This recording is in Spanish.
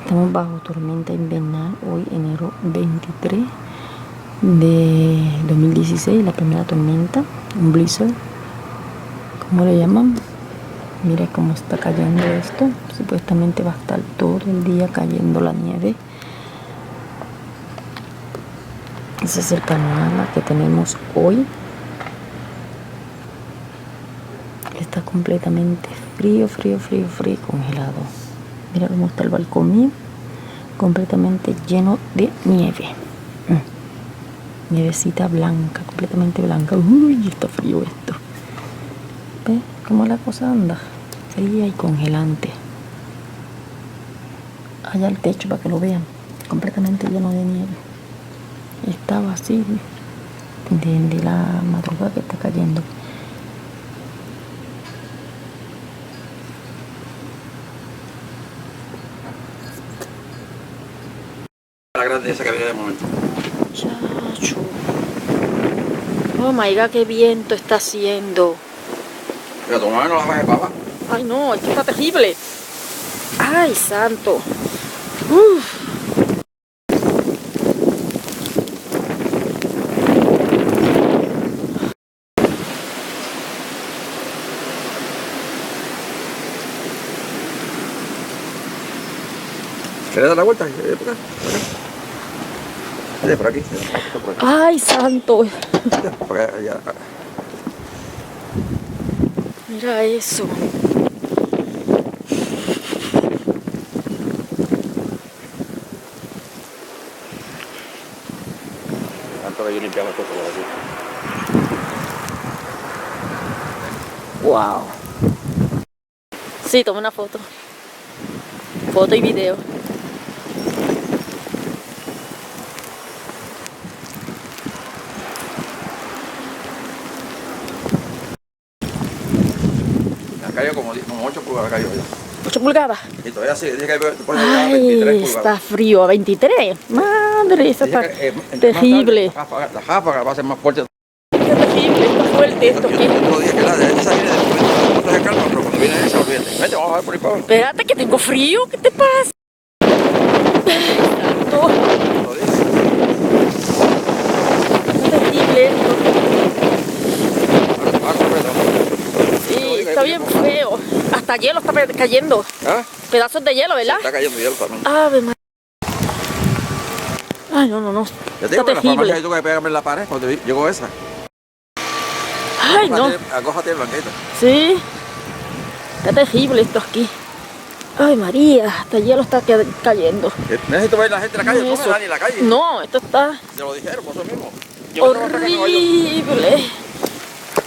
Estamos bajo tormenta invernal, hoy enero 23 de 2016, la primera tormenta, un blizzard, ¿cómo le llaman? Mira cómo está cayendo esto, supuestamente va a estar todo el día cayendo la nieve. Ese es el panorama que tenemos hoy. Está completamente frío, congelado. Mira cómo está el balcón mío, completamente lleno de nieve. Nievecita blanca, completamente blanca. Uy, está frío esto. ¿Ves cómo la cosa anda? Fría y congelante. Allá el techo para que lo vean, completamente lleno de nieve. Estaba así de la madrugada que está cayendo. La grandeza que viene de momento. Chacho. Oh my god, qué viento está haciendo. Pero tu mamá no la bajes para abajo. Ay no, esto está terrible. Ay, santo. Uf. ¿Quieres dar la vuelta? Por aquí. Por aquí. Ay, santo. Por acá, allá. Mira eso. Tanto que yo limpiaba todo por aquí. Wow. Sí, toma una foto. Foto y video. Ha caído como 8 pulgadas, ha caído ya. 8 pulgadas. Y todavía sí, dije que pone Ay, 23 está pulgadas. frío. A 23. Madre, eso está Dije que, entre más terrible. tarde, la ráfaga va a ser más fuerte. Qué terrible, está fuerte esto Yo aquí. otro día que la de esa viene de momento, no se calma, pero cuando viene esa, olvídate. Vete, vamos a ver por ahí para abajo. Espérate que tengo frío, ¿qué te pasa? Santo, Lo dije. está terrible esto. Ahora sobre todo. Sí, está bien feo. Hasta hielo está cayendo. ¿Ah? Pedazos de hielo, ¿verdad? Está cayendo hielo también. Ave María. Ay, no. Yo te digo Está que la farmacia terrible. hay que pegarme en la pared cuando llegó esa. Ay, no. Acójate blanquita. Sí. Está terrible esto aquí. Ay, María, hasta hielo está cayendo. Necesito ver la gente en la calle, No, no me eso. da ni en la calle. No, esto está Se lo dijeron por eso mismo. Yo me estaba sacando a ellos. horrible.